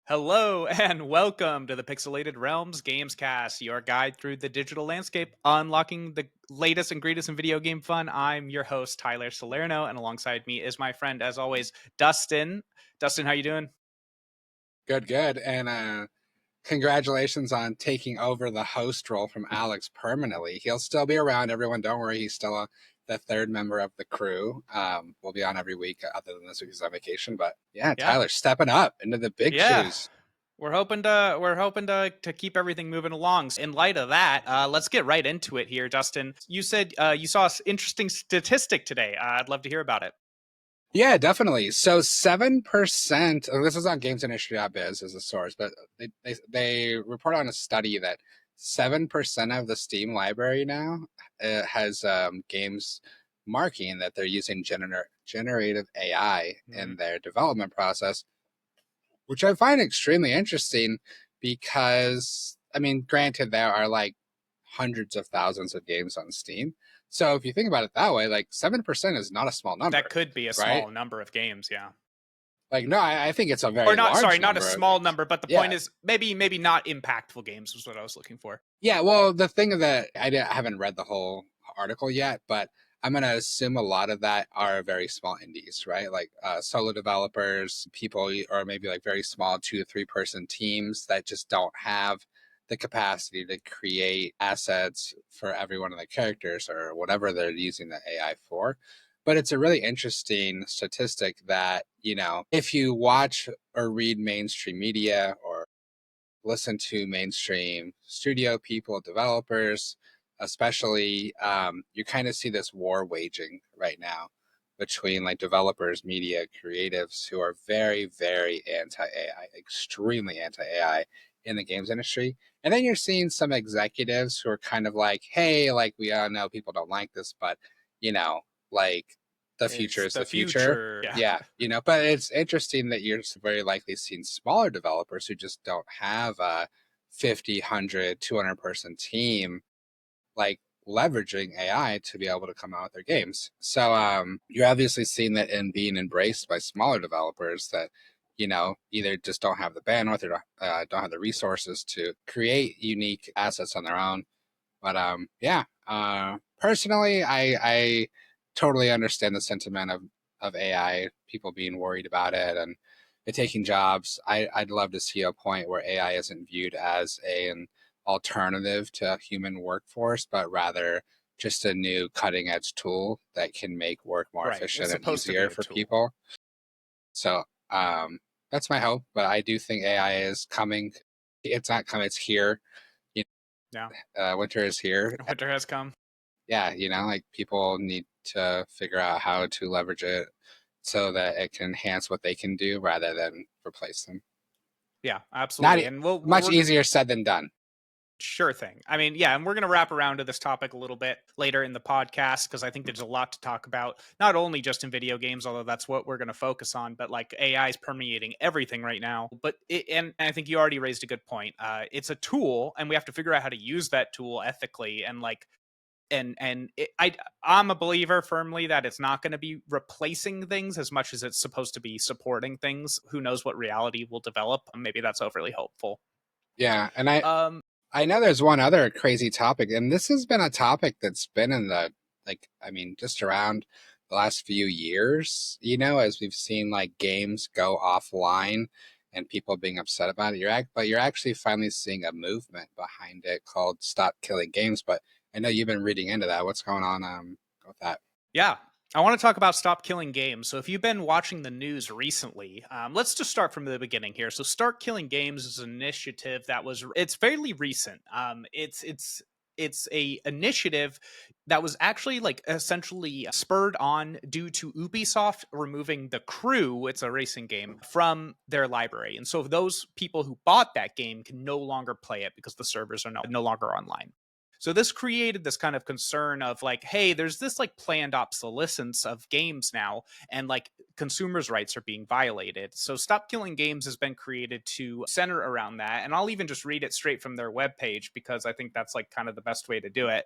Hello and welcome to the Pixelated Realms Gamescast, your guide through the digital landscape, unlocking the latest and greatest in video game fun. I'm your host, Tyler Salerno, and alongside me is my friend, as always, Dustin. Dustin, how you doing? Good, good. And congratulations on taking over the host role from Alex permanently. He'll still be around, everyone. Don't worry. He's still the third member of the crew. We'll be on every week other than this week is on vacation. But yeah, Yeah, Tyler stepping up into the big yeah. shoes. We're hoping to keep everything moving along. In light of that, let's get right into it here, Dustin. You said you saw an interesting statistic today. I'd love to hear about it. Yeah, definitely. So 7%, this is on gamesindustry.biz as a source, but they report on a study that 7% of the Steam library now has games marking that they're using generative AI in their development process, which I find extremely interesting because, I mean, granted, there are like hundreds of thousands of games on Steam. So if you think about it that way, like 7% is not a small That number, could be a right? small number of games, yeah. Like, no, I think it's a Or very not, sorry, large not a number of small games. number, but the Yeah. point is maybe not impactful games was what I was looking for. Yeah. Well, the thing that I haven't read the whole article yet, but I'm going to assume a lot of that are very small indies, right? Like solo developers, people, or maybe like very small 2 to 3 person teams that just don't have the capacity to create assets for every one of the characters or whatever they're using the AI for. But it's a really interesting statistic that, if you watch or read mainstream media or listen to mainstream studio people, developers, especially, you kind of see this war waging right now between like developers, media, creatives who are very, very anti AI, extremely anti AI in the games industry. And then you're seeing some executives who are kind of like, hey, like we all know people don't like this, but you know, like the future It's is the the future. future. Yeah. Yeah, but it's interesting that you're very likely seeing smaller developers who just don't have a 50, 100, 200 person team like leveraging AI to be able to come out with their games. So you're obviously seeing that in being embraced by smaller developers that either just don't have the bandwidth or don't have the resources to create unique assets on their own. But yeah, personally, I totally understand the sentiment of AI, people being worried about it and it taking jobs. I'd love to see a point where AI isn't viewed as an alternative to a human workforce, but rather just a new cutting edge tool that can make work more Right. It's efficient and supposed to be easier a for tool. people. So that's my hope. But I do think AI is coming. It's not coming, it's here. You Yeah. Winter is here. Winter has come. Yeah, like people need to figure out how to leverage it so that it can enhance what they can do rather than replace them. Yeah, Not absolutely. And much we're easier said than done. sure thing. I mean, yeah, and we're going to wrap around to this topic a little bit later in the podcast because I think there's a lot to talk about, not only just in video games, although that's what we're going to focus on, but like AI is permeating everything right now. And I think you already raised a good point. It's a tool, and we have to figure out how to use that tool ethically and like I'm a believer firmly that it's not going to be replacing things as much as it's supposed to be supporting things. Who knows what reality will develop? Maybe that's overly hopeful. Yeah, and I Um, I know there's one other crazy topic, and this has been a topic that's been in the I mean, just around the last few years, as we've seen like games go offline and people being upset about it. But you're actually finally seeing a movement behind it called Stop Killing Games. But I know you've been reading into that. What's going on with that? Yeah. I want to talk about Stop Killing Games. So, if you've been watching the news recently, let's just start from the beginning here. So, Start Killing Games is an initiative it's fairly recent. It's a initiative that was actually like essentially spurred on due to Ubisoft removing The Crew, it's a racing game, from their library. And so those people who bought that game can no longer play it because the servers are no longer online. So this created this kind of concern of like, hey, there's this like planned obsolescence of games now, and like consumers' rights are being violated. So Stop Killing Games has been created to center around that. And I'll even just read it straight from their webpage because I think that's like kind of the best way to do it.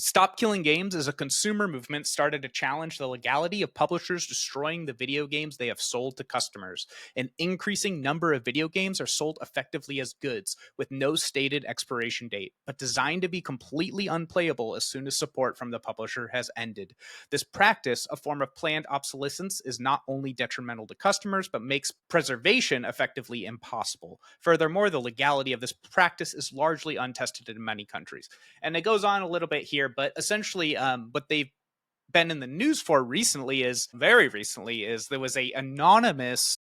Stop Killing Games is a consumer movement started to challenge the legality of publishers destroying the video games they have sold to customers. An increasing number of video games are sold effectively as goods, with no stated expiration date, but designed to be completely unplayable as soon as support from the publisher has ended. This practice, a form of planned obsolescence, is not only detrimental to customers, but makes preservation effectively impossible. Furthermore, the legality of this practice is largely untested in many countries. And it goes on a little bit here, but essentially, what they've been in the news for recently is very recently is there was a anonymous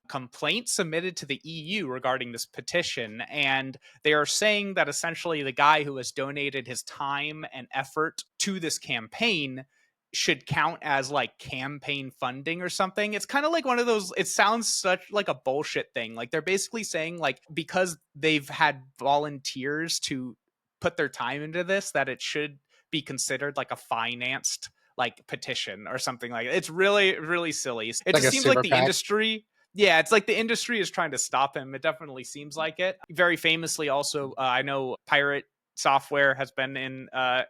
complaint submitted to the EU regarding this petition, and they are saying that essentially the guy who has donated his time and effort to this campaign should count as like campaign funding or something. It's kind of like one of those, it sounds such like a bullshit thing. Like they're basically saying like because they've had volunteers to put their time into this that it should be considered like a financed like petition or something like that. It's really really silly. It Like just a seems like super the PAC. industry, yeah, it's like the industry is trying to stop him. It definitely seems like it. Very famously, also, I know Pirate Software has been in the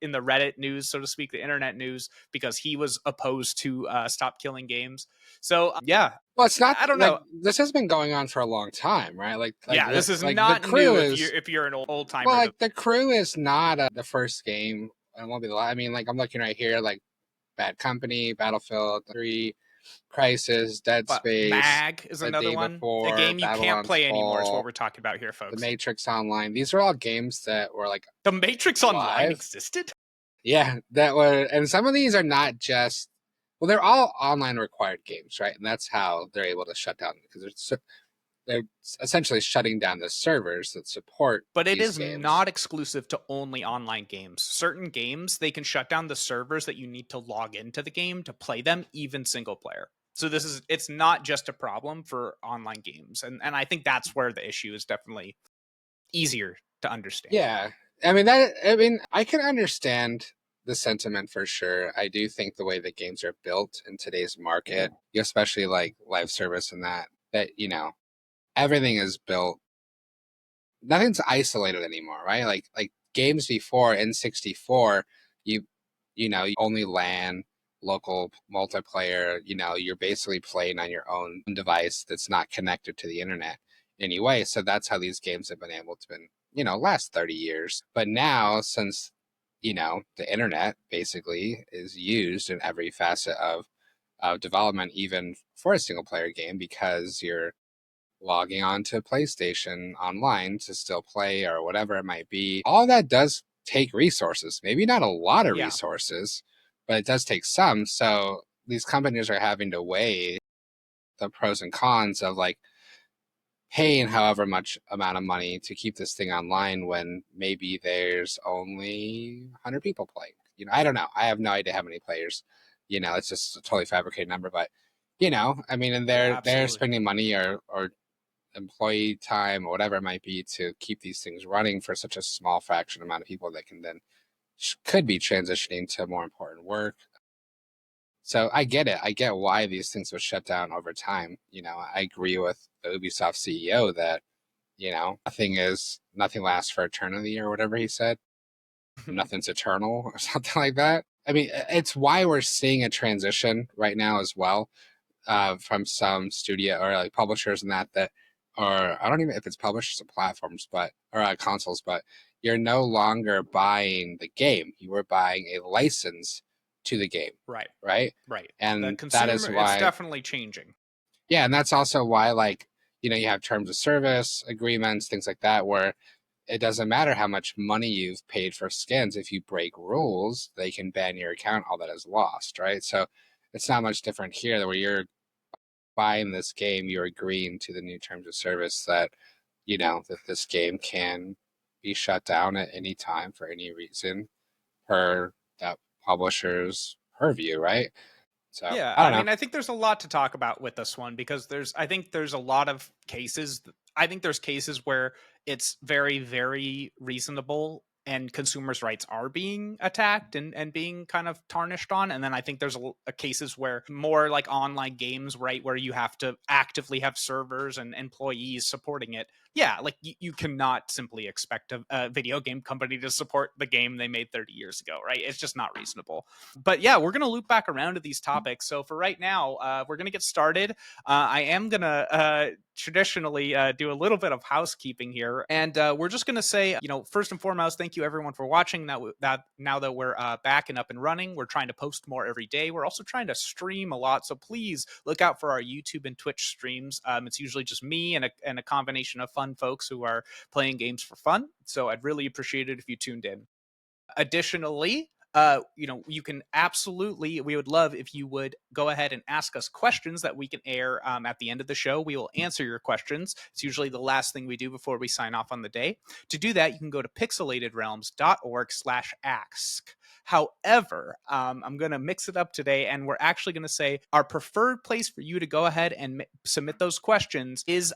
Reddit news, so to speak, the internet news, because he was opposed to Stop Killing Games. So yeah, Well, it's not I don't like know. this has been going on for a long time, right? Yeah, this is like the not crew new is if you're an old well, timer. like the crew is not the first game. And it won't be the last. I mean, like I'm looking right here, like Bad Company, Battlefield 3, Crisis, Dead But Space, Mag is The another Day one. A Before, game you can't Babylon's play anymore is what Fall, we're talking about here, The folks. Matrix Online. These are all games that were like The Matrix Online alive. existed. Yeah, that were, and some of these are not just, well, they're all online required games, right? And that's how they're able to shut down because they're essentially shutting down the servers that support But it these is games. not exclusive to only online games. Certain games, they can shut down the servers that you need to log into the game to play them, even single player. So it's not just a problem for online games. And I think that's where the issue is definitely easier to understand. Yeah, I can understand the sentiment for sure. I do think the way that games are built in today's market, especially like live service and that everything is built, nothing's isolated anymore, right? Like games before N64, you you only LAN, local multiplayer, you're basically playing on your own device that's not connected to the internet anyway. So that's how these games have been able to last 30 years. But now since the internet basically is used in every facet of development, even for a single player game, because you're logging on to PlayStation online to still play or whatever it might be. All that does take resources. Maybe not a lot of Yeah. resources, but it does take some. So these companies are having to weigh the pros and cons of like paying however much amount of money to keep this thing online when maybe there's only 100 people playing. I don't know. I have no idea how many players. It's just a totally fabricated number, but I mean, and Yeah, they're absolutely. spending money or employee time or whatever it might be to keep these things running for such a small fraction amount of people that can then could be transitioning to more important work. So I get it. I get why these things would shut down over time. I agree with the Ubisoft CEO that, nothing lasts for eternity or whatever he said. Nothing's eternal or something like that. I mean, it's why we're seeing a transition right now as well, from some studio or like publishers and that or I don't even if it's publishers or platforms, but or consoles, but you're no longer buying the game. You were buying a license to the game, Right. right? Right. The And that is consumer, it's why, definitely changing. yeah, and that's also why, like, you have terms of service agreements, things like that, where it doesn't matter how much money you've paid for skins. If you break rules, they can ban your account. All that is lost, right? So it's not much different here, where you're buying this game, you're agreeing to the new terms of service that, that this game can be shut down at any time for any reason per that publisher's purview, right? So Yeah, I I don't know. mean, I think there's a lot to talk about with this one because I think there's a lot of cases. I think there's cases where it's very, very reasonable and consumers' rights are being attacked and being kind of tarnished on. And then I think there's a cases where more like online games, right, where you have to actively have servers and employees supporting it. Yeah, like you cannot simply expect a video game company to support the game they made 30 years ago, right? It's just not reasonable. But yeah, we're going to loop back around to these topics. So for right now, we're going to get started. I am going to traditionally do a little bit of housekeeping here, and we're just going to say, first and foremost, thank you everyone for watching. That now that we're back and up and running, we're trying to post more every day. We're also trying to stream a lot, so please look out for our YouTube and Twitch streams. It's usually just me and a combination of fun folks who are playing games for fun. So I'd really appreciate it if you tuned in. Additionally, you can absolutely, we would love if you would go ahead and ask us questions that we can air at the end of the show. We will answer your questions. It's usually the last thing we do before we sign off on the day. To do that, you can go to pixelatedrealms.org/ask. However, I'm going to mix it up today, and we're actually going to say our preferred place for you to go ahead and submit those questions is,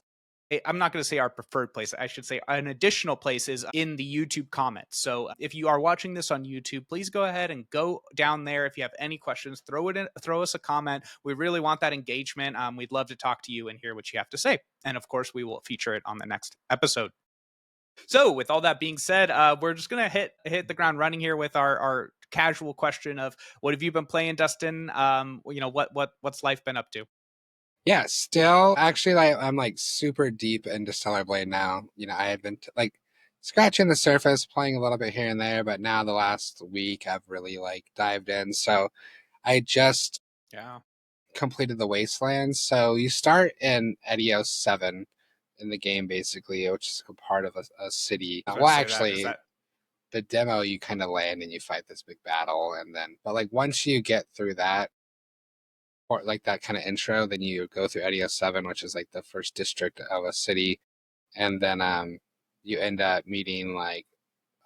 I'm not going to say our preferred place. I should say an additional place is in the YouTube comments. So if you are watching this on YouTube, please go ahead and go down there. If you have any questions, throw us a comment. We really want that engagement. We'd love to talk to you and hear what you have to say. And of course, we will feature it on the next episode. So with all that being said, we're just going to hit the ground running here with our casual question of what have you been playing, Dustin? What's life been up to? Yeah, still actually like I'm like super deep into Stellar Blade now. I had been like scratching the surface, playing a little bit here and there, but now the last week I've really like dived in. So I just Yeah. completed the Wastelands. So you start in Edios 7 in the game basically, which is a part of a city. I was about Well, to say that. Is actually, that the demo you kind of land and you fight this big battle, and then but like once you get through that, or like that kind of intro, then you go through Edios 7, which is like the first district of a city, and then you end up meeting like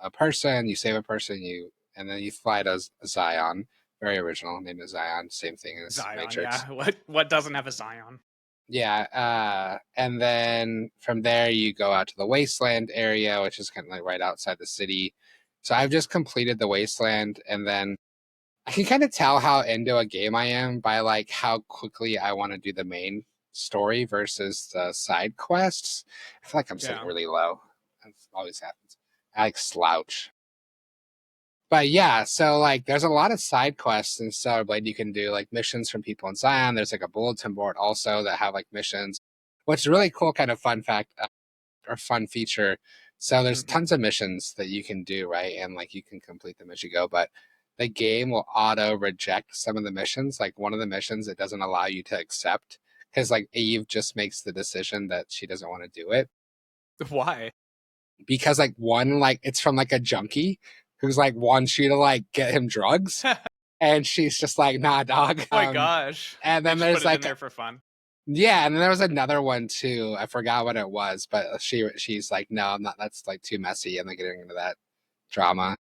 a person, you save a person, and then you fly to Zion, very original, named as Zion, same thing as Zion? Matrix. Yeah. What doesn't have a Zion? Yeah, and then from there you go out to the Wasteland area, which is kind of like right outside the city. So I've just completed the Wasteland, and then I can kind of tell how into a game I am by like how quickly I want to do the main story versus the side quests. I feel like I'm sitting Yeah. really low. That always happens. I like slouch. But yeah, so like there's a lot of side quests in Stellar Blade you can do, like missions from people in Zion. There's like a bulletin board also that have like missions, which is really cool kind of fun fact or fun feature. So there's Mm-hmm. tons of missions that you can do, right? And like you can complete them as you go, but the game will auto reject some of the missions. Like one of the missions it doesn't allow you to accept because like Eve just makes the decision that she doesn't want to do it Why? because like one like it's from like a junkie who's like wants you to like get him drugs Oh and she's just like nah dog. my gosh. And They then just put there's it in like there for fun. yeah, and then there was another one too. I forgot what it was, but she's like, no, I'm not. That's like too messy. I'm not getting into that drama.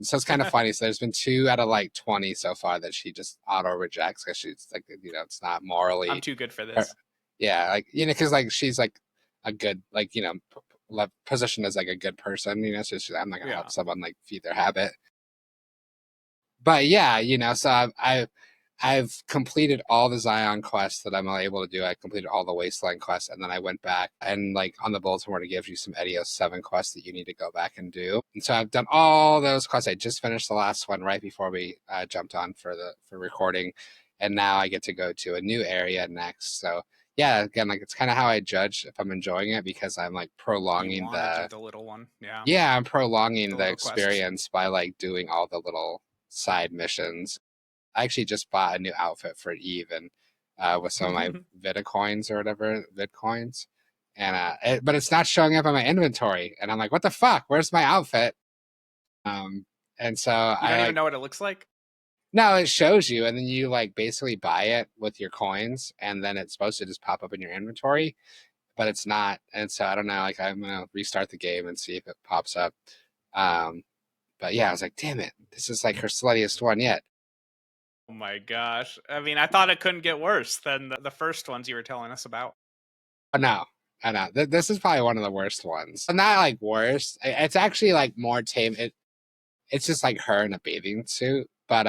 So it's kind of funny. So there's been 2 out of like 20 so far that she just auto rejects because she's like, it's not I'm morally. too good for Her, this. yeah, like because like she's like a good like positioned as like a good person. So she's like, I'm not gonna Yeah. help someone like feed their habit. But yeah, so I've completed all the Zion quests that I'm able to do. I completed all the Wasteland quests, and then I went back and like on the bulletin board it gives you some Edios 7 quests that you need to go back and do. And so I've done all those quests. I just finished the last one right before we jumped on for recording, and now I get to go to a new area next. So yeah, again, like it's kind of how I judge if I'm enjoying it because I'm like You prolonging want to do the the little one. Yeah. yeah, I'm prolonging The the little quests. experience by like doing all the little side missions. I actually just bought a new outfit for Eve and with some of my Vitacoins or whatever, Bitcoins. And but it's not showing up in my inventory. And I'm like, what the fuck? Where's my outfit? Um, and so You I don't even like know what it looks like? no, it shows you, and then you like basically buy it with your coins, and then it's supposed to just pop up in your inventory, but it's not. And so I don't know, like I'm gonna restart the game and see if it pops up. Um, but yeah, I was like, damn it, this is like her sluttiest one yet. Oh my gosh. I mean, I thought it couldn't get worse than the first ones you were telling us about. Oh no. I know. This is probably one of the worst ones. Not like worse. It's actually like more tame. It's just like her in a bathing suit. But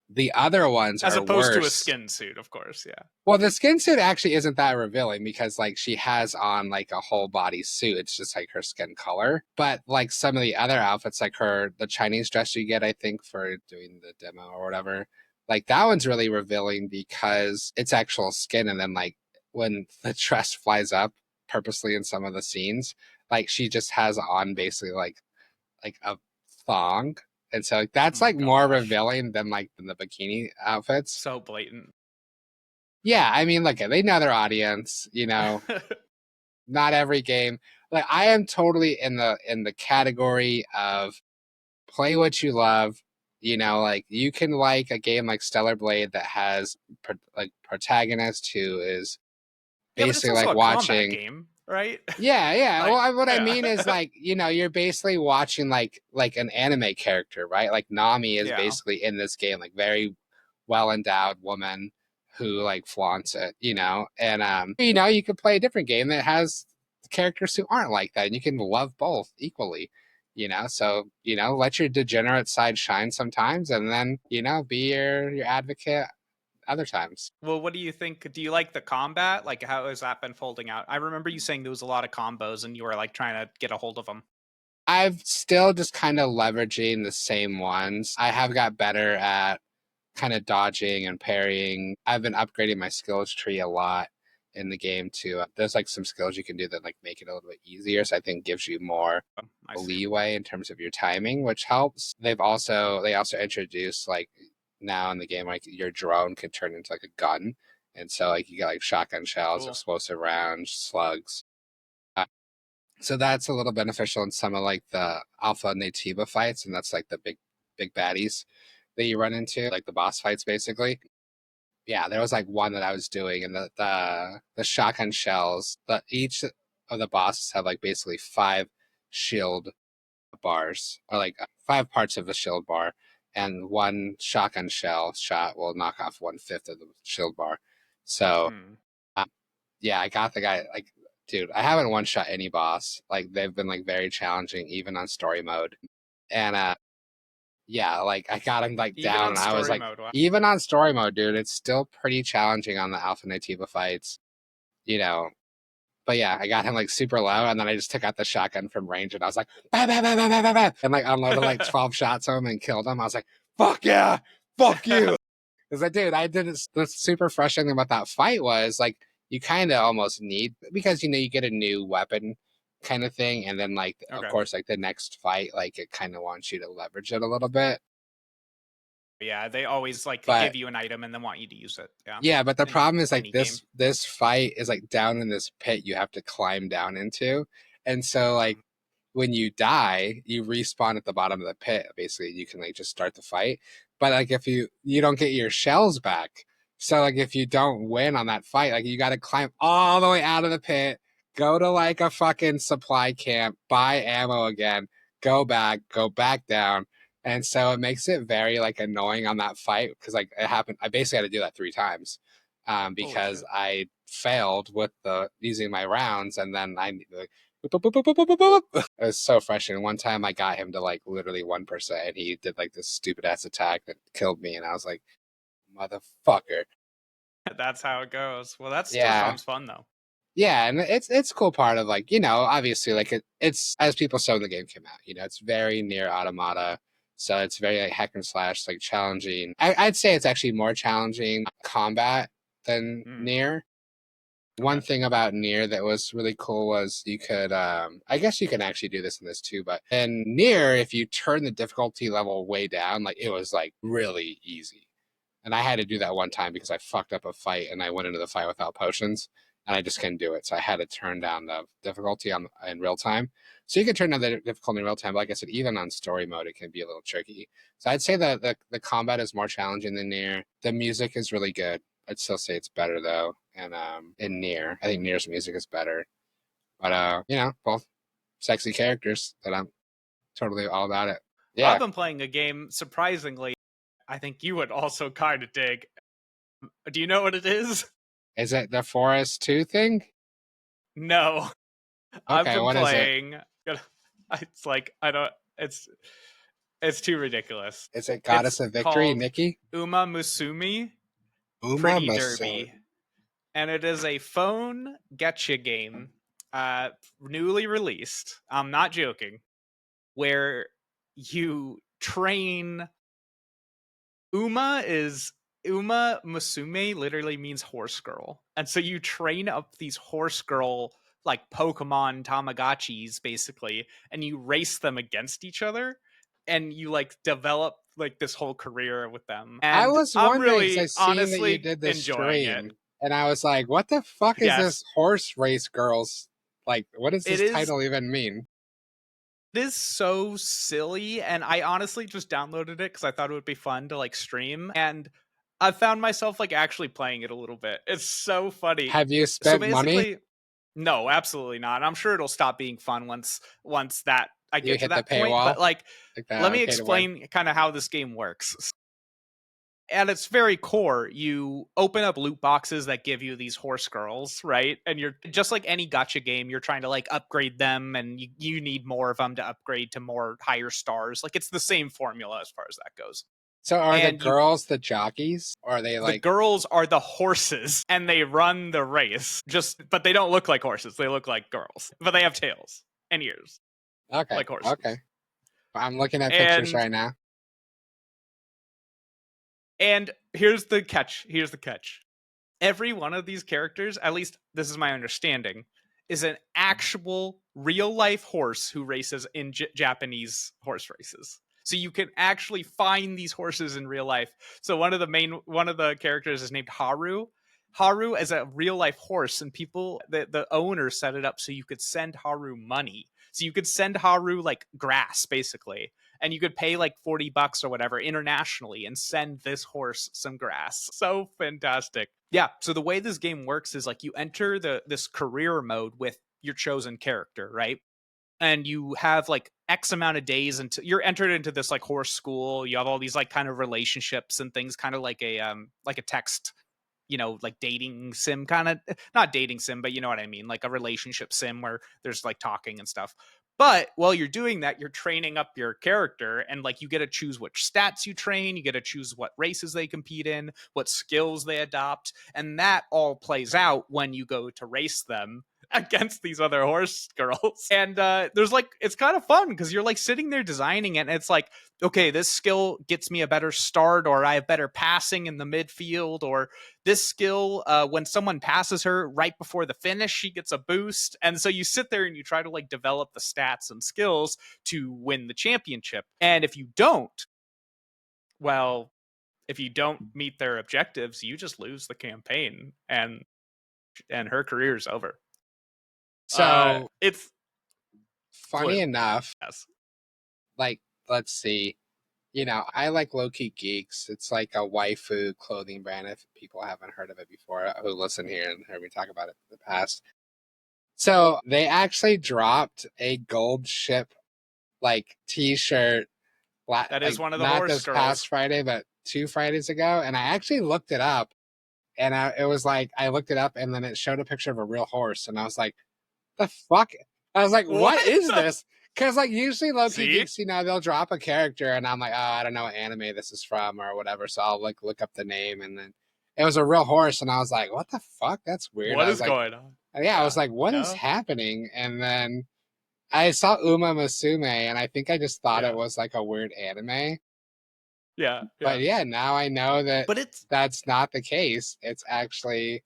the other ones As are opposed to a worse. skin suit, of course. Yeah. Well, the skin suit actually isn't that revealing because like she has on like a whole body suit. It's just like her skin color. But like some of the other outfits, like the Chinese dress you get, I think, for doing the demo or whatever, like that one's really revealing because it's actual skin. And then like when the dress flies up purposely in some of the scenes, like she just has on basically like a thong. And so like, Oh that's my like more gosh. revealing than like the bikini outfits. So blatant. Yeah, I mean, look, they know their audience, not every game. Like I am totally in the category of play what you love. Like you can like a game like Stellar Blade that has like protagonist who is Yeah, but it's basically also like a combat watching. game, right? Yeah, yeah. Well, Like, what I yeah. mean is like, you're basically watching like an anime character, right? Like Nami is Yeah. basically in this game, like very well endowed woman who like flaunts it, And you could play a different game that has characters who aren't like that, and you can love both equally. So let your degenerate side shine sometimes, and then be your advocate other times. Well, what do you think? Do you like the combat? Like, how has that been folding out? I remember you saying there was a lot of combos and you were like trying to get a hold of them. I've still just kind of leveraging the same ones. I have got better at kind of dodging and parrying. I've been upgrading my skills tree a lot in the game too. There's like some skills you can do that like make it a little bit easier. So I think gives you more Oh, I see. leeway in terms of your timing, which helps. They also introduced like now in the game like your drone can turn into like a gun. And so like you get like shotgun shells, Cool. explosive rounds, slugs. So that's a little beneficial in some of like the alpha and nativa fights, and that's like the big baddies that you run into, like the boss fights basically. Yeah, there was like one that I was doing, and the shotgun shells. Each of the bosses have like basically five shield bars, or like five parts of a shield bar, and one shotgun shell shot will knock off 1/5 of the shield bar. So Hmm. yeah, I got the guy. Like, dude, I haven't one shot any boss. Like, they've been like very challenging, even on story mode. And yeah, like I got him like Even down, on and I was story like, mode. Wow. even on story mode, dude, it's still pretty challenging on the Alpha Nativa fights, you know. But yeah, I got him like super low, and then I just took out the shotgun from range, and I was like, bah, bah, bah, bah, bah, bah, bah, and like unloaded like 12 shots on him and killed him. I was like, fuck yeah, fuck you. Because I did. I did it. The super frustrating thing about that fight was like you kind of almost need, because you get a new weapon kind of thing, and then like of Okay. course like the next fight like it kind of wants you to leverage it a little bit. Yeah, they always like But give you an item and then want you to use it. Yeah. yeah, but the In problem is like any game. this fight is like down in this pit you have to climb down into, and so like Mm. when you die, you respawn at the bottom of the pit. Basically, you can like just start the fight. But like if you don't get your shells back, so like if you don't win on that fight, like you got to climb all the way out of the pit, go to like a fucking supply camp, buy ammo again, go back down. And so it makes it very like annoying on that fight because like it happened. I basically had to do that 3 times Holy because shit. I failed with the using my rounds, and then I like, boop, boop, boop, boop, boop, boop, boop. It was so frustrating. One time I got him to like literally 1%, and he did like this stupid ass attack that killed me, and I was like, motherfucker. That's how it goes. Well, that still Yeah. sounds fun though. Yeah, and it's a cool part of like, obviously like it's as people said when the game came out, it's very near automata. So it's very like hack and slash, like challenging. I'd say it's actually more challenging combat than Mm. near. One Okay. thing about Nier that was really cool was you could, I guess you can actually do this in this too, but in Nier, if you turn the difficulty level way down, like it was like really easy. And I had to do that one time because I fucked up a fight and I went into the fight without potions and I just couldn't do it. So I had to turn down the difficulty in real time. So you can turn down the difficulty in real time. But like I said, even on story mode, it can be a little tricky. So I'd say that the combat is more challenging than Nier. The music is really good. I'd still say it's better though. And in Nier, I think Nier's music is better. But both sexy characters that I'm totally all about it. Well, I've Yeah. been playing a game surprisingly. I think you would also kind of dig. Do you know what it is? Is it the Forest 2 thing? No, I've Okay, been what is it? playing. It's like I don't. It's too ridiculous. Is it It's Goddess of Victory, called Nikki? Uma Musume Uma Pretty Musume. Derby, and it is a phone getcha game, newly released. I'm not joking. Where you train. Uma Musume literally means horse girl, and so you train up these horse girl like Pokemon Tamagotchis basically, and you race them against each other, and you like develop like this whole career with them. I And was I'm wondering because I really seen that you honestly did this enjoying it. stream, and I was like, "What the fuck is Yes, this horse race girls? Like, what does it this is. title even mean?" It is so silly, and I honestly just downloaded it because I thought it would be fun to like stream, and I found myself like actually playing it a little bit. It's so funny. Have you So spent money? basically, no, absolutely not. I'm sure it'll stop being fun once that I You get to hit the that point. paywall, But like, like the let me okay to win. explain kind of how this game works. At its very core, you open up loot boxes that give you these horse girls, right? And you're just like any gacha game, you're trying to like upgrade them, and you need more of them to upgrade to more higher stars. Like it's the same formula as far as that goes. So, are the And you girls the jockeys, or are they the like girls are the horses and they run the race. Just but they don't look like horses. They look like girls. But they have tails and ears okay, like horses. okay? I'm looking at pictures And right now. and here's the catch. Here's the catch. Every one of these characters, at least this is my understanding, is an actual real life horse who races in Japanese horse races. So you can actually find these horses in real life. So one of the characters is named Haru. Haru is a real life horse, and the owner set it up so you could send Haru money. So you could send Haru like grass basically, and you could pay like $40 or whatever internationally and send this horse some grass. So fantastic. Yeah, so the way this game works is like you enter this career mode with your chosen character, right? And you have like X amount of days until you're entered into this like horse school. You have all these like kind of relationships and things, kind of like a text, like dating sim, kind of not dating sim, but you know what I mean, like a relationship sim where there's like talking and stuff. But while you're doing that, you're training up your character, and like you get to choose which stats you train, you get to choose what races they compete in, what skills they adopt, and that all plays out when you go to race them against these other horse girls. And there's like it's kind of fun because you're like sitting there designing it, and it's like, okay, this skill gets me a better start, or I have better passing in the midfield, or this skill, when someone passes her right before the finish, she gets a boost. And so you sit there and you try to like develop the stats and skills to win the championship. And if you don't, well, if you don't meet their objectives, you just lose the campaign, and her career is over. So, It's funny flu. enough, Yes. like, let's see. I like Low Key Geeks. It's like a waifu clothing brand. If people haven't heard of it before, who listen here and heard me talk about it in the past. So they actually dropped a gold ship like T-shirt, That is like one of the not horse this past girls. Friday, but 2 Fridays ago, and I actually looked it up, and it was like I looked it up, and then it showed a picture of a real horse, and I was like, the fuck? I was like, what What? is this? Because like usually Loki See? Geeks, they'll drop a character and I'm like, oh, I don't know what anime this is from or whatever. So I'll like look up the name and then it was a real horse and I was like, what the fuck? That's weird. What I was is like, going on? yeah, I was Yeah. like, what is No. happening? And then I saw Uma Musume and I think I just thought it Yeah. was like a weird anime. Yeah. But Yeah. yeah, now I know that But it's that's not the case. It's actually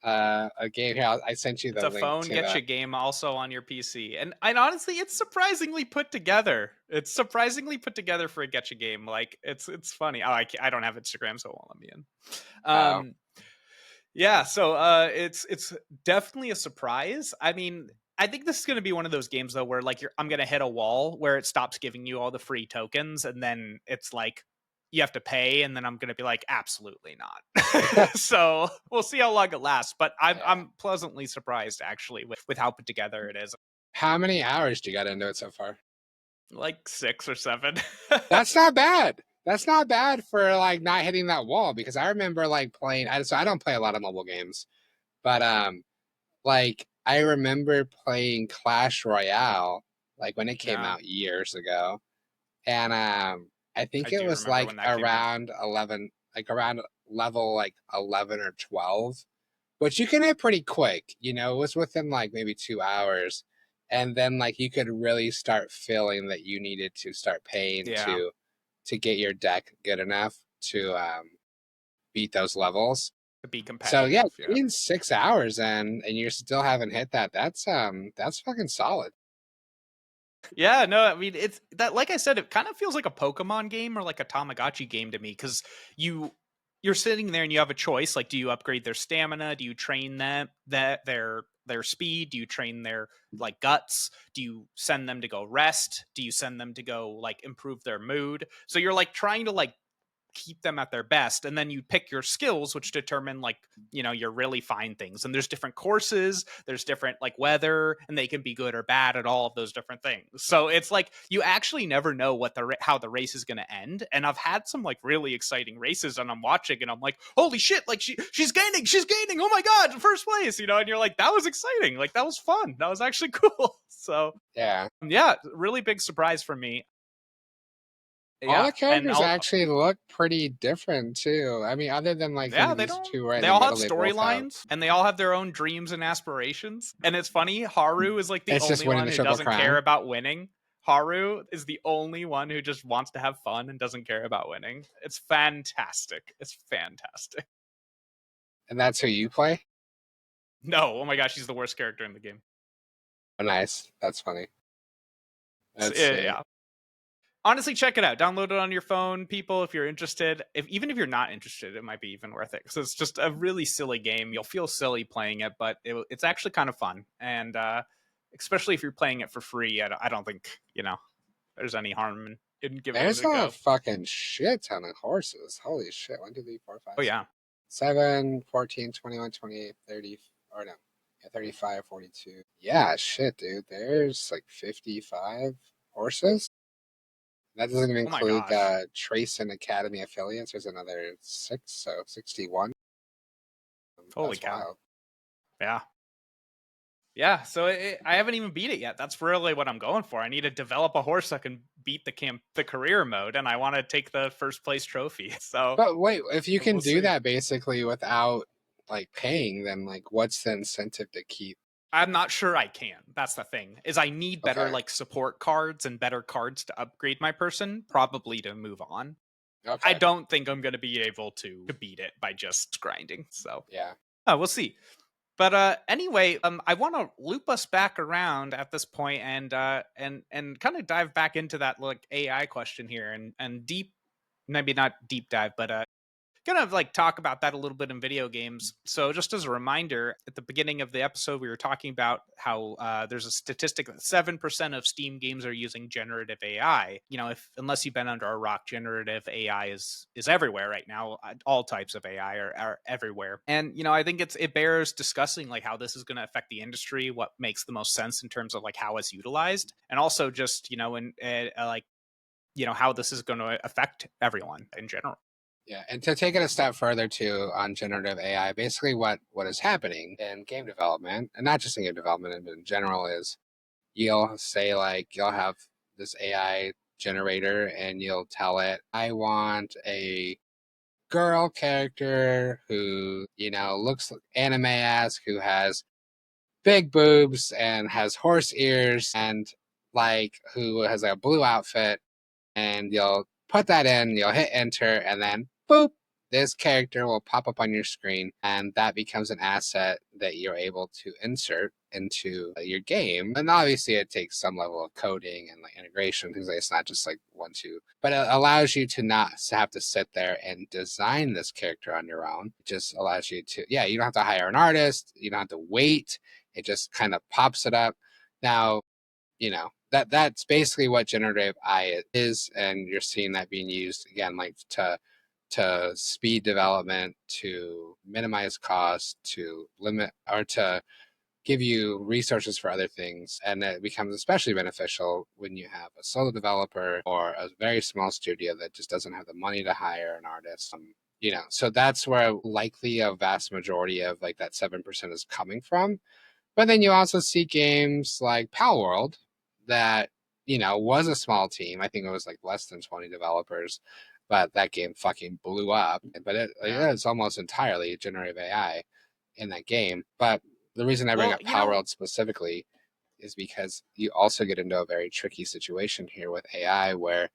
a game here. I sent you It's the a link phone to the. getcha game also on your PC. And honestly, it's surprisingly put together. It's surprisingly put together for a getcha game. Like it's funny. Oh, I don't have Instagram, so it won't let me in. Oh, Yeah, so it's definitely a surprise. I mean, I think this is going to be one of those games though where like I'm going to hit a wall where it stops giving you all the free tokens, and then it's like you have to pay, and then I'm going to be like absolutely not. So, we'll see how long it lasts, but yeah. I'm pleasantly surprised actually with how put together it is. How many hours do you got into it so far? Like 6 or 7. That's not bad. That's not bad for like not hitting that wall because I remember like playing. So I don't play a lot of mobile games, but like I remember playing Clash Royale, like when it came Yeah, out years ago, and I I think it do was remember like when that came out. around 11, like around level like 11 or 12, which you can hit pretty quick. It was within like maybe 2 hours, and then like you could really start feeling that you needed to start paying Yeah, to get your deck good enough to beat those levels. to be So yeah, competitive. Yeah. getting 6 hours and you still haven't hit that. That's fucking solid. Yeah, no, I mean it's that like I said, it kind of feels like a Pokemon game or like a Tamagotchi game to me because you you're sitting there and you have a choice. Like, do you upgrade their stamina? Do you train them their speed? Do you train their like guts? Do you send them to go rest? Do you send them to go like improve their mood? So you're like trying to like keep them at their best, and then you pick your skills which determine like your really fine things, and there's different courses, there's different like weather, and they can be good or bad at all of those different things. So it's like you actually never know how the race is going to end, and I've had some like really exciting races and I'm watching and I'm like, holy shit, like she's gaining, oh my god, first place, and you're like, that was exciting, like that was fun, that was actually cool. So Yeah. yeah, really big surprise for me. All Yeah, the and characters I'll actually look pretty different too. I mean, other than like Yeah, they these don't. two right in They the all have middle, they both have. storylines and they all have their own dreams and aspirations. And it's funny, Haru is like the It's just only winning one the who Triple doesn't care Crown, about winning. Haru is the only one who just wants to have fun and doesn't care about winning. It's fantastic. It's fantastic. and that's who you play. No, oh my gosh, he's the worst character in the game. Oh, nice. That's funny. Let's see. Yeah. Honestly, check it out. Download it on your phone, people, if you're interested. Even if you're not interested, it might be even worth it because it's just a really silly game. You'll feel silly playing it, but it's actually kind of fun. And especially if you're playing it for free, I don't think there's any harm in giving it There's a a go. fucking shit ton of horses. Holy shit. 1, 2, 3, 4, 5, Oh 6, yeah, 7, 14, 21, 28, 30, or no, yeah, 35, 42. Yeah, shit, dude. There's like 55 horses. That doesn't even oh my include gosh, Trace and Academy affiliates. There's another six, so 61. holy That's cow, wild. yeah. Yeah, so I haven't even beat it yet. That's really what I'm going for. I need to develop a horse that can beat the career mode, and I want to take the first place trophy. So But wait, if you can we'll do see. that basically without like paying, then like what's the incentive to keep? I'm not sure I can. That's the thing. Is I need better Okay. like support cards and better cards to upgrade my person, probably to move on. I Okay. don't think I'm going to be able to beat it by just grinding. So Yeah. we'll see. But anyway, I want to loop us back around at this point and kind of dive back into that like AI question here and deep, maybe not deep dive, but kind of like talk about that a little bit in video games. So, just as a reminder, at the beginning of the episode, we were talking about how there's a statistic that 7% of Steam games are using generative AI. If unless you've been under a rock, generative AI is everywhere right now. All types of AI are everywhere, and I think it bears discussing like how this is going to affect the industry, what makes the most sense in terms of like how it's utilized, and also just and like how this is going to affect everyone in general. Yeah. And to take it a step further too on generative AI, basically what is happening in game development, and not just in game development in general, is you'll say like you'll have this AI generator and you'll tell it, I want a girl character who, looks anime esque, who has big boobs and has horse ears and like who has a blue outfit, and you'll put that in, you'll hit enter, and then boop, this character will pop up on your screen, and that becomes an asset that you're able to insert into your game. And obviously, it takes some level of coding and like integration, things like it's not just like one, two, but it allows you to not have to sit there and design this character on your own. It just allows you to, yeah, you don't have to hire an artist, you don't have to wait. It just kind of pops it up. Now, that's basically what generative AI is, and you're seeing that being used again like to speed development, to minimize cost, to limit or to give you resources for other things. And it becomes especially beneficial when you have a solo developer or a very small studio that just doesn't have the money to hire an artist. So that's where likely a vast majority of like that 7% is coming from. But then you also see games like Pal World that, was a small team. I think it was like less than 20 developers, but that game fucking blew up. But it Yeah. is almost entirely generative AI in that game. But the reason I bring Well, up Pal World specifically is because you also get into a very tricky situation here with AI where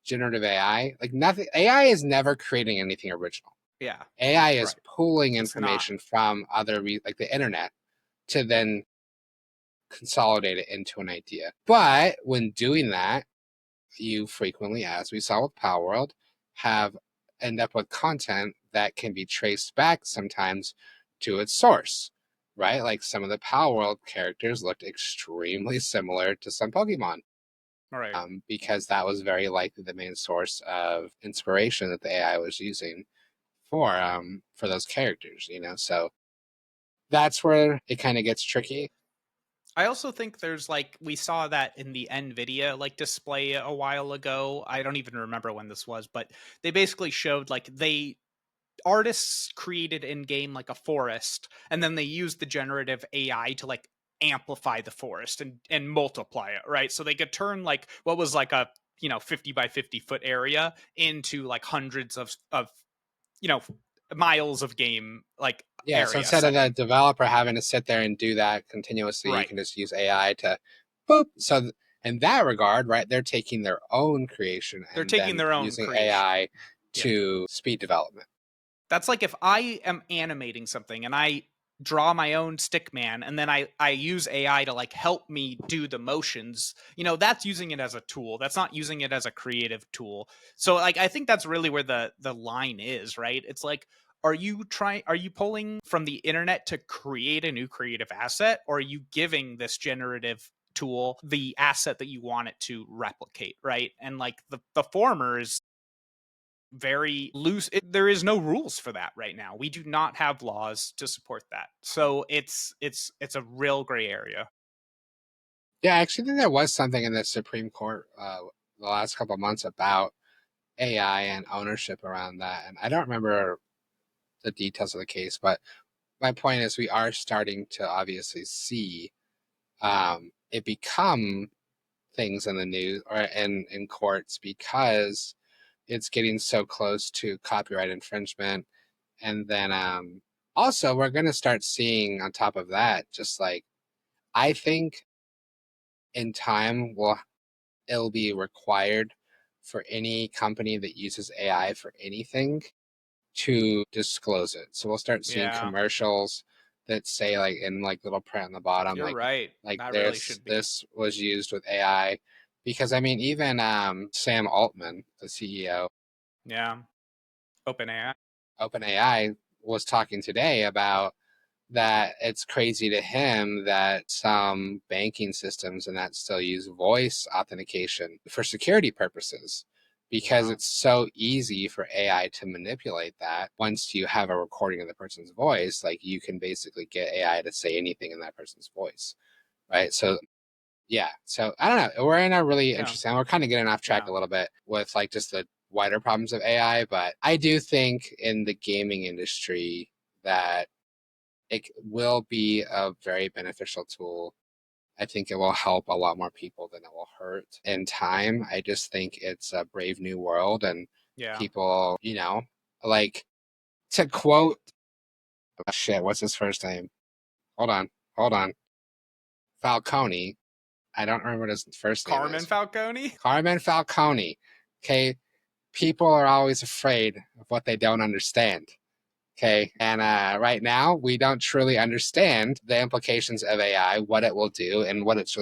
generative AI, like nothing, AI is never creating anything original. yeah, AI is right. pulling It's not. information from like the internet to then consolidate it into an idea. But when doing that, you frequently, as we saw with Power World, have end up with content that can be traced back sometimes to its source, right? Like some of the Power World characters looked extremely similar to some Pokemon, Right. because that was very likely the main source of inspiration that the AI was using for those characters, So that's where it kind of gets tricky. I also think there's like we saw that in the Nvidia like display a while ago. I don't even remember when this was, but they basically showed like they artists created in game like a forest, and then they used the generative AI to like amplify the forest and multiply it, right? So they could turn like what was like a 50 by 50 foot area into like hundreds of you know miles of game like Yeah, so area instead of the setting. developer having to sit there and do that continuously, you Right. can just use AI to boop. So in that regard, right, they're taking their own creation They're and taking then their own using creation. AI Yeah. to speed development. That's like if I am animating something and I draw my own stick man and then I use AI to like help me do the motions, that's using it as a tool. That's not using it as a creative tool. So like I think that's really where the line is, right? It's like are you pulling from the internet to create a new creative asset, or are you giving this generative tool the asset that you want it to replicate, right? And like the former is very loose. There is no rules for that right now. We do not have laws to support that. So it's a real gray area. Yeah, I actually think there was something in the Supreme Court the last couple of months about AI and ownership around that. And I don't remember the details of the case, but my point is we are starting to obviously see it become things in the news or in courts because it's getting so close to copyright infringement. And then also we're going to start seeing on top of that, just like I think in time it'll be required for any company that uses AI for anything to disclose it. So we'll start seeing Yeah, commercials that say like in like little print on the bottom, you're right. like That really this should be. this was used with AI. Because I mean even Sam Altman, the CEO Yeah. Open AI. OpenAI, was talking today about that it's crazy to him that some banking systems and that still use voice authentication for security purposes because Yeah. it's so easy for AI to manipulate that. Once you have a recording of the person's voice, like you can basically get AI to say anything in that person's voice, right? So yeah, so I don't know. We're in a really Yeah. interesting. We're kind of getting off track Yeah. a little bit with like just the wider problems of AI, but I do think in the gaming industry that it will be a very beneficial tool. I think it will help a lot more people than it will hurt in time. I just think it's a brave new world, and Yeah. people, like to quote, oh, shit, what's his first name? Hold on, hold on. Falcone. I don't remember what his first name Carmen is. Falcone. Carmen Falcone. Okay. People are always afraid of what they don't understand. Okay. And right now, we don't truly understand the implications of AI, what it will do, and what's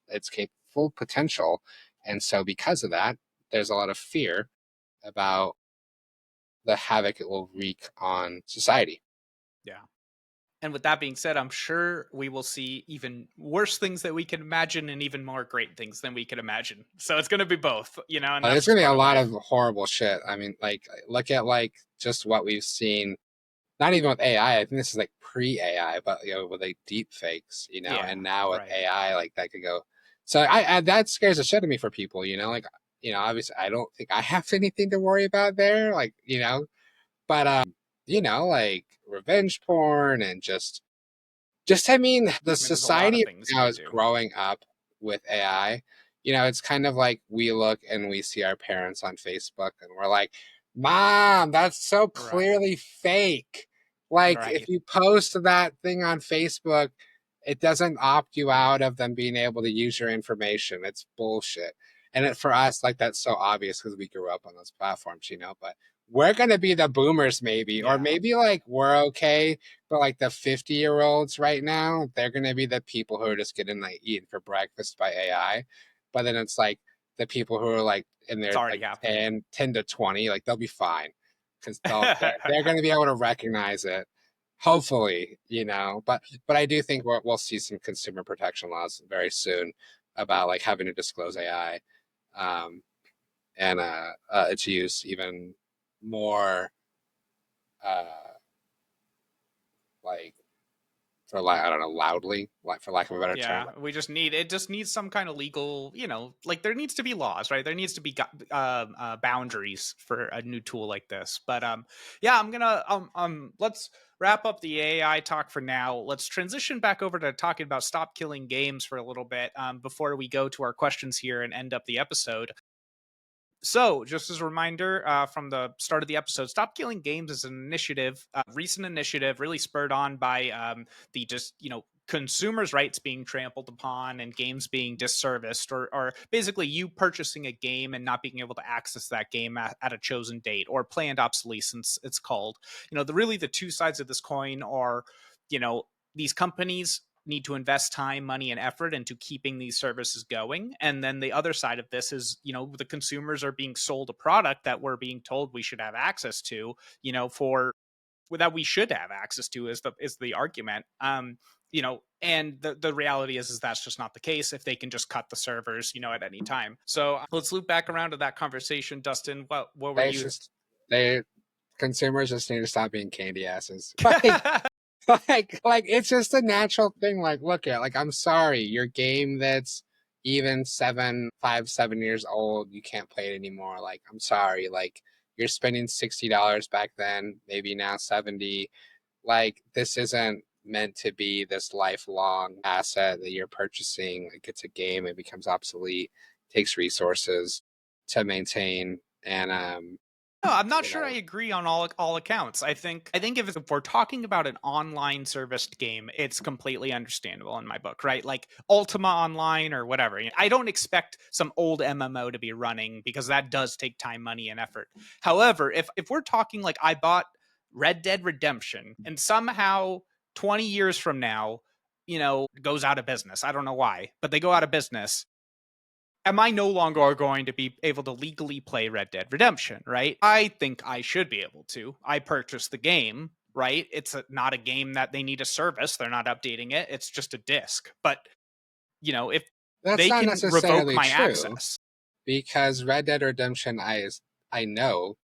its capable potential. And so, because of that, there's a lot of fear about the havoc it will wreak on society. Yeah. And with that being said, I'm sure we will see even worse things that we can imagine and even more great things than we can imagine. So it's going to be both, and that's There's just going to be a part of lot of life. horrible shit. I mean, like, look at like just what we've seen, not even with AI. I think this is like pre-AI, but with like deep fakes, Yeah. and now with Right. AI, like that could go. So I that scares the shit of me for people, like, obviously I don't think I have anything to worry about there, like, but like revenge porn and just Just, I mean, the I mean, there's a lot of society things you now could is do. growing up with AI. It's kind of like we look and we see our parents on Facebook and we're like, Mom, that's so Right. clearly fake. Like, if Right. you post that thing on Facebook, it doesn't opt you out of them being able to use your information. It's bullshit. And for us, like, that's so obvious because we grew up on those platforms. But we're going to be the boomers, maybe, or Yeah. maybe like we're okay, but like the 50-year-olds right now, they're gonna be the people who are just getting like eaten for breakfast by AI. But then it's like the people who are like in It's their already like happening. 10 to 20, like they'll be fine because they're gonna be able to recognize it. Hopefully. But I do think we'll see some consumer protection laws very soon about like having to disclose AI, um, and its use even more, uh, like, for like, I don't know, loudly, like, for lack of a better term. Yeah, we just need it. Just needs some kind of legal, like there needs to be laws, right? There needs to be boundaries for a new tool like this. But yeah, I'm gonna let's wrap up the AI talk for now. Let's transition back over to talking about stop killing games for a little bit before we go to our questions here and end up the episode. So, just as a reminder from the start of the episode, Stop Killing Games is an initiative, recent initiative, really spurred on by the just, consumers' rights being trampled upon and games being disserviced, or basically you purchasing a game and not being able to access that game at a chosen date, or planned obsolescence, it's called. Really the two sides of this coin are, you know, these companies need to invest time, money, and effort into keeping these services going. And then the other side of this is, the consumers are being sold a product that we're being told we should have access to, for that we should have access to is the argument. And the reality is that's just not the case if they can just cut the servers, at any time. So let's loop back around to that conversation. Dustin, what were They you? just they consumers just need to stop being candy asses. Like it's just a natural thing. Like, look at, like, I'm sorry, your game that's even 7 years old, you can't play it anymore. Like, I'm sorry. Like, you're spending $60 back then, maybe now 70. Like, this isn't meant to be this lifelong asset that you're purchasing. Like, it's a game, it becomes obsolete, takes resources to maintain, and No, I'm not you sure I know, agree on all accounts. I think if we're talking about an online serviced game, it's completely understandable in my book, right? Like Ultima Online or whatever. I don't expect some old MMO to be running because that does take time, money, and effort. However, if we're talking like I bought Red Dead Redemption and somehow 20 years from now, goes out of business. I don't know why, but they go out of business, am I no longer going to be able to legally play Red Dead Redemption, right? I think I should be able to. I purchased the game, right? It's not a game that they need a service. They're not updating it. It's just a disc. But, if that's they not can revoke necessarily my true, access. because Red Dead Redemption, I know,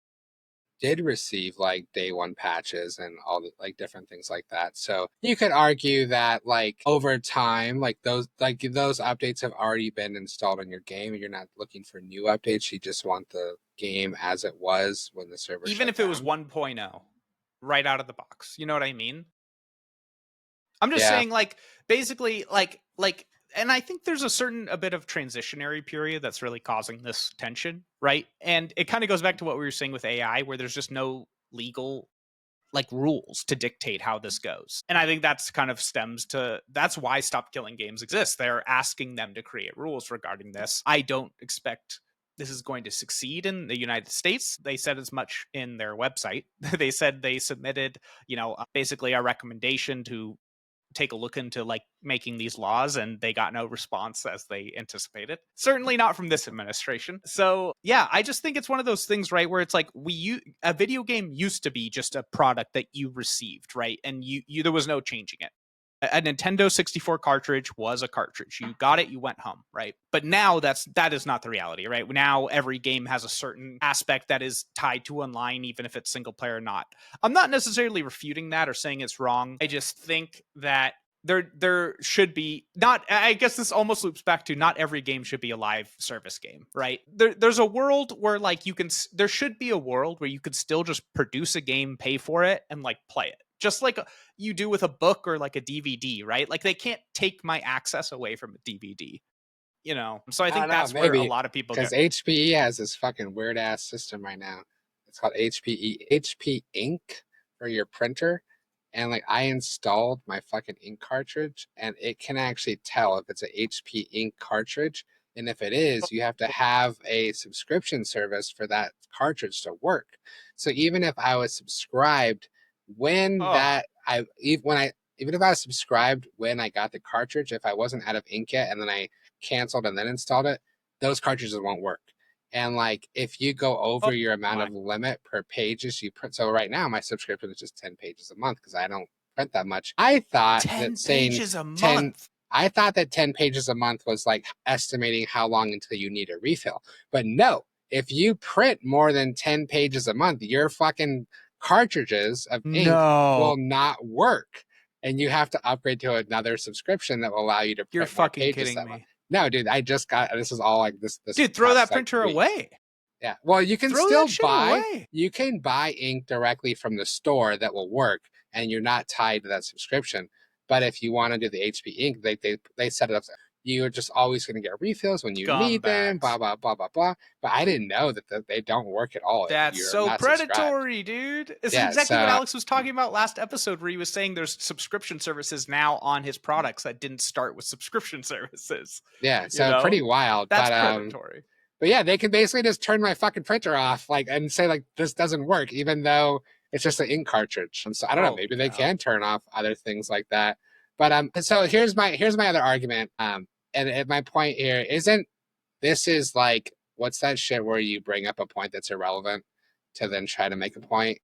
did receive like day one patches and all the like different things like that. So you could argue that like over time, like those updates have already been installed on your game, and you're not looking for new updates. You just want the game as it was when the server Even shut if it was down. 1.0 right out of the box. You know what I mean? I'm just Yeah, saying, like, basically, and I think there's a bit of transitionary period that's really causing this tension, right? And it kind of goes back to what we were saying with AI, where there's just no legal like rules to dictate how this goes. And I think that's kind of that's why Stop Killing Games exists. They're asking them to create rules regarding this. I don't expect this is going to succeed in the United States. They said as much in their website. They said they submitted, basically a recommendation to take a look into like making these laws, and they got no response as they anticipated, certainly not from this administration. So yeah, I just think it's one of those things, right, where it's like a video game used to be just a product that you received, right, and you there was no changing it. A Nintendo 64 cartridge was a cartridge. You got it, you went home, right? But now that is not the reality, right? Now every game has a certain aspect that is tied to online, even if it's single player or not. I'm not necessarily refuting that or saying it's wrong. I just think that there should be not, I guess this almost loops back to not every game should be a live service game, right? There's a world where like there should be a world where you could still just produce a game, pay for it, and like play it, just like you do with a book or like a DVD, right? Like they can't take my access away from a DVD, you know? So I I don't think know, that's where a maybe lot of people because get, HPE has this fucking weird ass system right now. It's called HP Ink for your printer. And like I installed my fucking ink cartridge and it can actually tell if it's a HP ink cartridge. And if it is, you have to have a subscription service for that cartridge to work. So even if I was subscribed when oh, that I even when I even if I was subscribed when I got the cartridge, if I wasn't out of ink yet and then I canceled and then installed it, those cartridges won't work. And like if you go oh over your amount my, of limit per pages you print, so right now my subscription is just 10 pages a month because I don't print that much. I thought that 10 saying pages a 10 month. I thought that 10 pages a month was like estimating how long until you need a refill. But no, if you print more than 10 pages a month, your fucking cartridges of ink No, will not work. And you have to upgrade to another subscription that will allow you to you're print more fucking pages kidding that month. me. No, dude, I just got this is all like this Dude, throw past that like printer week. away. Yeah. Well, Throw that shit away. you can buy ink directly from the store that will work and you're not tied to that subscription. But if you want to do the HP ink, they set it up. You're just always going to get refills when you need them, blah, Scumbags. blah, blah, blah, blah. But I didn't know that they don't work at all if That's you're so not subscribed. predatory, dude. This is Yeah. exactly what So, Alex was talking about last episode, where he was saying there's subscription services now on his products that didn't start with subscription services. yeah. You So pretty know, wild. that's predatory. But yeah, they can basically just turn my fucking printer off, like, and say like this doesn't work, even though it's just an ink cartridge. And so I don't know, Holy maybe they cow. can turn off other things like that. But so here's my other argument. And my point here isn't this is like what's that shit where you bring up a point that's irrelevant to then try to make a point?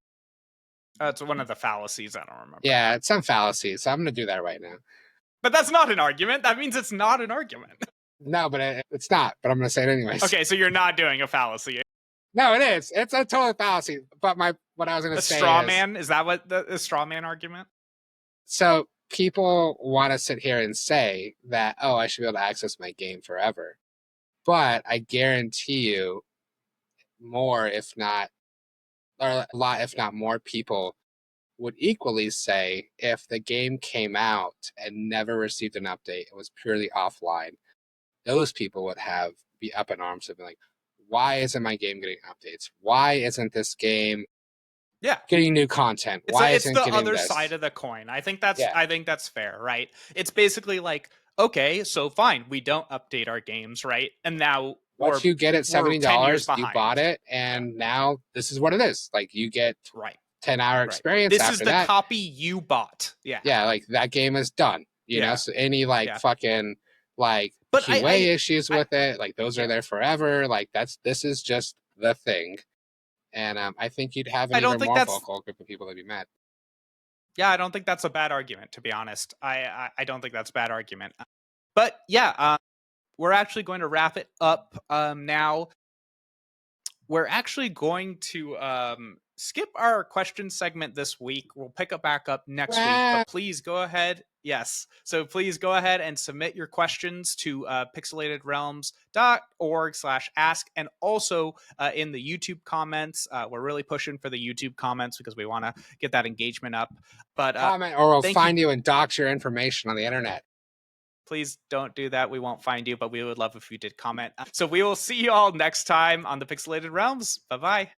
That's one of the fallacies. I don't remember Yeah, now. it's some fallacy. So I'm gonna do that right now. But that's not an argument. That means it's not an argument. No, but it's not. But I'm gonna say it anyways. Okay, so you're not doing a fallacy. No, it is. It's a total fallacy. But my what I was gonna A say straw is man? Is that what the straw man argument? so people want to sit here and say that, oh, I should be able to access my game forever. But I guarantee you more, if not, or a lot, if not more people would equally say if the game came out and never received an update, it was purely offline, those people would have be up in arms and be like, why isn't my game getting updates? Why isn't this game Yeah. getting new content? It's Why it's isn't it the getting other this? side of the coin. Yeah. I think that's fair, right? It's basically like, okay, so fine, we don't update our games, right? And now Once you get it we're 10 years $70, you bought behind. it, Yeah. and now this is what it is. Like you get Right. 10-hour Right. experience This is after the that. copy you bought. Yeah. Yeah, like that game is done. You know, Yeah. so any like Yeah. fucking like But QA issues I with it, like those are yeah. there forever. Like this is just the thing. And I think you'd have an I don't even think more that's vocal group of people that'd be mad. yeah, I don't think that's a bad argument, to be honest. I don't think that's a bad argument. But yeah, we're actually going to wrap it up now. We're actually going to skip our question segment this week. We'll pick it back up next week, Ah, but please go ahead. Yes. So please go ahead and submit your questions to pixelatedrealms.org/ask. And also in the YouTube comments, we're really pushing for the YouTube comments because we want to get that engagement up. But comment or we'll thank you. find you and dox your information on the internet. Please don't do that. We won't find you, but we would love if you did comment. So we will see you all next time on the Pixelated Realms. Bye-bye.